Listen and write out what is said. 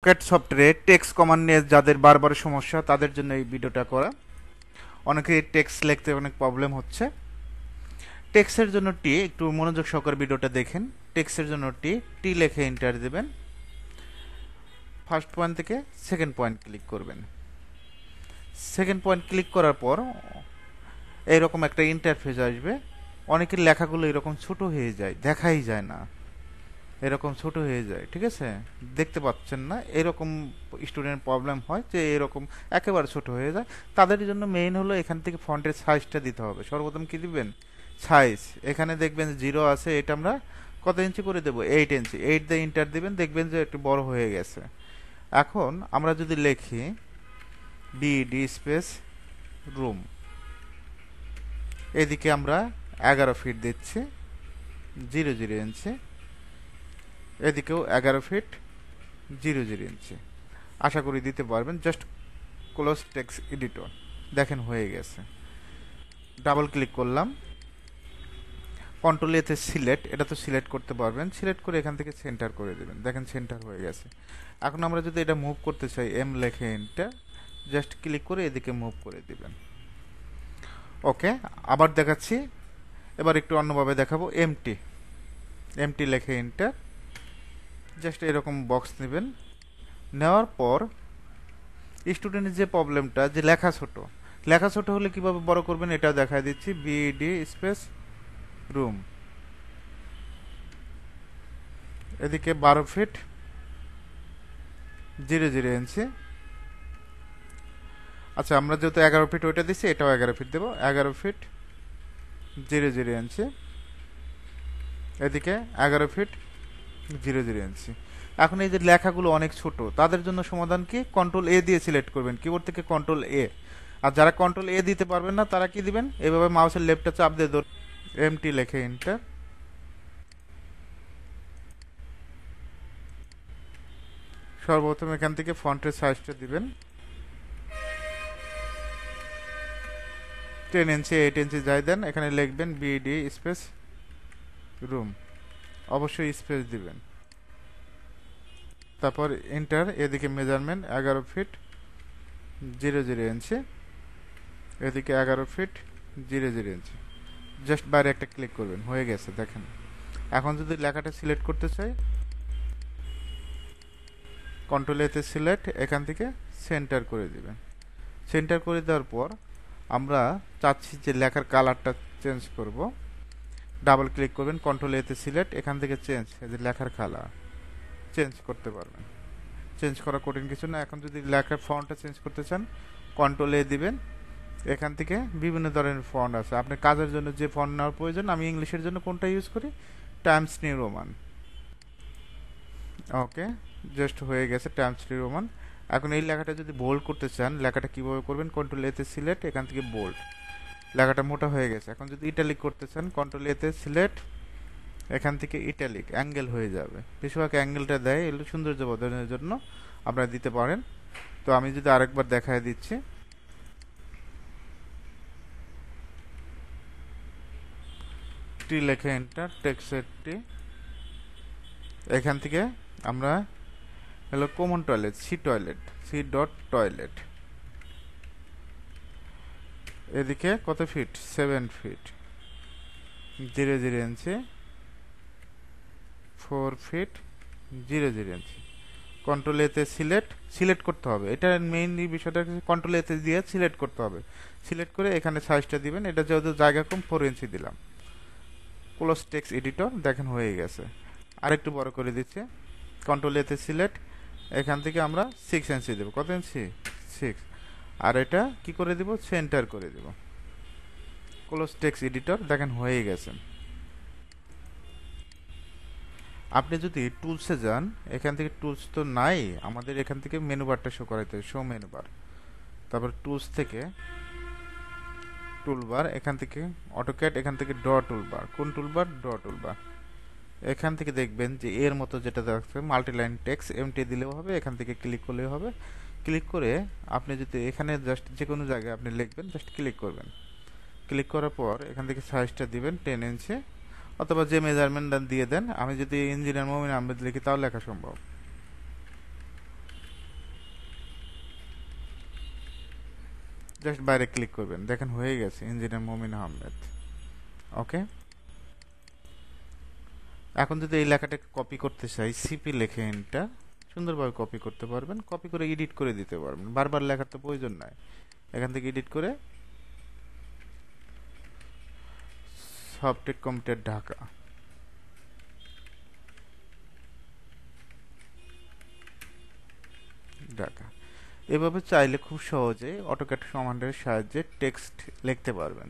Cat সফটওয়্যারে text command নিয়ে যাদের বারবার সমস্যা তাদের জন্য এই ভিডিওটা করা। অনেকেই টেক্সট লিখতে অনেক প্রবলেম হচ্ছে। টেক্সটের জন্য টি, একটু মনোযোগ সহকারে ভিডিওটা দেখেন। টেক্সটের জন্য টি, টি লিখে এন্টার দেবেন। ফার্স্ট পয়েন্ট থেকে সেকেন্ড পয়েন্ট ক্লিক করবেন। সেকেন্ড পয়েন্ট ক্লিক করার পর এইরকম একটা ইন্টারফেস আসবে। অনেকের লেখাগুলো এরকম ছোট হয়ে যায়, দেখাই যায় না, এরকম ছোট হয়ে যায়। ঠিক আছে, দেখতে পাচ্ছেন না, এরকম স্টুডেন্ট প্রবলেম হয় যে এরকম একেবারে ছোট হয়ে যায়। তাদের জন্য মেইন হলো এখান থেকে ফন্টের সাইজটা দিতে হবে। সর্বপ্রথম কি দিবেন? সাইজ। এখানে দেখবেন 0 আছে, এটা আমরা কত ইঞ্চি করে দেবো? 8 ইঞ্চি। 8 দিয়ে ইন্টার দিবেন, দেখবেন যে একটু বড় হয়ে গেছে। এখন আমরা যদি লিখি বিডি স্পেস রুম, এদিকে আমরা 11 ফিট দিচ্ছি, 0 ইঞ্চি। এদিকেও 11 ফিট, 0 ইঞ্চি। আশা করি দিতে পারবেন। জাস্ট ক্লোজ টেক্সট এডিটর, দেখেন হয়ে গেছে। ডাবল ক্লিক করলাম, কন্ট্রোল এতে সিলেক্ট, এটা তো সিলেক্ট করতে পারবেন। সিলেক্ট করে এখান থেকে সেন্টার করে দেবেন, দেখেন সেন্টার হয়ে গেছে। এখন আমরা যদি এটা মুভ করতে চাই, এম লেখে এন্টার, জাস্ট ক্লিক করে এদিকে মুভ করে দিবেন। ওকে, আবার দেখাচ্ছি। এবার একটু অন্যভাবে দেখাবো। এমটি, এমটি লেখে এন্টার, জাস্ট এরকম বক্স নেবেন। নেওয়ার পর স্টুডেন্টের যে প্রবলেমটা, যে লেখা ছোট, লেখা ছোট হলে কিভাবে বড় করবেন এটা দেখা দিচ্ছি। বিডি স্পেস রুম, এদিকে 12 ফিট, 0 ইঞ্চি। আচ্ছা, আমরা যেহেতু 11 ফিট ওইটা দিচ্ছি, এটাও 11 ফিট দেবো। 11 ফিট, 0 ইঞ্চি। এদিকে 11 ফিট, 0 ইঞ্চি। এখন এই যে লেখাগুলো অনেক ছোট, তাদের জন্য সমাধান কি? কন্ট্রোল এ দিয়ে সিলেক্ট করবেন, কিবোর্ড থেকে কন্ট্রোল এ। আর যারা কন্ট্রোল এ দিতে পারবেন না, তারা কি দিবেন? এভাবে মাউসের লেফটে চাপ দিয়ে ধর, এমটি লেখে এন্টার। সর্বপ্রথম এখান থেকে ফন্টের সাইজটা দিবেন 10 ইঞ্চি, 8 ইঞ্চি যাই দেন। এখানে লিখবেন বিডি স্পেস রুম, অবশ্যই স্পেস দিবেন। তারপর এন্টার। এদিকে মেজারমেন্ট 11 ফিট, 0 ইঞ্চি। এদিকে 11 ফিট, 0 ইঞ্চি। জাস্ট বাইরে একটা ক্লিক করবেন, হয়ে গেছে দেখেন। এখন যদি লেখাটা সিলেক্ট করতে চাই, কন্ট্রোল এতে সিলেক্ট, এখান থেকে সেন্টার করে দিবেন। সেন্টার করে দেওয়ার পর আমরা চাচ্ছি যে লেখার কালারটা চেঞ্জ করব। ডাবল ক্লিক করবেন, কন্ট্রোল এতে সিলেক্ট, এখান থেকে চেঞ্জ, এই যে লেখার কালার চেঞ্জ করতে পারবেন। চেঞ্জ করা কঠিন কিছু না। এখন যদি লেখার ফন্টটা চেঞ্জ করতে চান, কন্ট্রোল এ দিবেন। এখান থেকে বিভিন্ন ধরনের ফন্ট আছে, আপনি কাজের জন্য যে ফন্ট নেওয়ার প্রয়োজন। আমি ইংলিশের জন্য কোনটা ইউজ করি? Times New Roman. Okay, just হয়ে গেছে টাইমস নিউ রোমান। এখন এই লেখাটা যদি বোল্ড করতে চান, লেখাটা কিভাবে করবেন? কন্ট্রোল এতে সিলেক্ট, এখান থেকে বোল্ড, লেখাটা মোটা হয়ে গেছে। এখন যদি ইটালিক করতে চান, কন্ট্রোল এতে সিলেক্ট, এখান থেকে ইটালিক, অ্যাঙ্গেল হয়ে যাবে। বেশিরভাগ অ্যাঙ্গেলটা দেয়, এগুলো সৌন্দর্য বর্ধনের জন্য আপনারা দিতে পারেন। তো আমি যদি আরেকবার দেখায় দিচ্ছি, টি লেখে এন্টার, টেক্সটের টি। এখান থেকে আমরা হলো common toilet, C toilet, C dot toilet. এদিকে কত feet? 7 feet, 0 inch. 4 feet, 0 inch. Control এতে সিলেক্ট, সিলেক্ট করতে হবে। এটা মেইনলি বিষয়টা কন্ট্রোল এতে দিয়ে সিলেক্ট করতে হবে। সিলেক্ট করে এখানে সাইজটা দিবেন। এটা যেহেতু জায়গা কম, 4 ইঞ্চি দিলাম। ক্লোজ টেক্সট এডিটর, দেখেন হয়ে গেছে। আরেকটু বড় করে দিচ্ছে, কন্ট্রোল এতে সিলেক্ট, এখান থেকে আমরা 6 ইঞ্চি দেবো। কত ইঞ্চি? 6। আর এটা কি করে দিব? সেন্টার করে দেব। ক্লোজ টেক্সট এডিটর, দেখেন হয়ে গেছে। আপনি যদি টুলসে যান, এখান থেকে টুলস তো নাই আমাদের, এখান থেকে মেনু বারটা শো করাইতে হবে, শো মেনু বার। তারপর টুলস থেকে টুলবার, এখান থেকে অটোক্যাড, এখান থেকে ড্র টুলবার। কোন টুলবার? Draw toolbar. এখান থেকে দেখবেন যে এর মতো যেটা দেখছে মাল্টিলাইন টেক্সট, এমটি দিলেও হবে, এখান থেকে ক্লিক করলেও হবে। ক্লিক করে আপনি যদি এখানে জাস্ট যে কোনো জায়গায় আপনি লিখবেন, জাস্ট ক্লিক করবেন। ক্লিক করার পর এখান থেকে সাইজটা দিবেন 10 ইঞ্চি, অথবা যে মেজারমেন্ট দিয়ে দেন। আমি যদি ইঞ্জিনিয়ার মোমিন আহমেদ লিখি, তাও লেখা সম্ভব। জাস্ট বাইরে ক্লিক করবেন, দেখেন হয়ে গেছে ইঞ্জিনিয়ার মমিন আহমেদ। ওকে, এখন যদি এই লেখাটাকে কপি করতে চাই, সিপি লেখে এন্টার, সুন্দরভাবে কপি করতে পারবেন, কপি করে এডিট করে দিতে পারবেন, বারবার লেখার তো প্রয়োজন নাই। এখান থেকে এডিট করে সফটটেক কম্পিউটার ঢাকা, ঢাকা, এভাবে চাইলে খুব সহজে অটোক্যাড কমান্ডের সাহায্যে টেক্সট লিখতে পারবেন।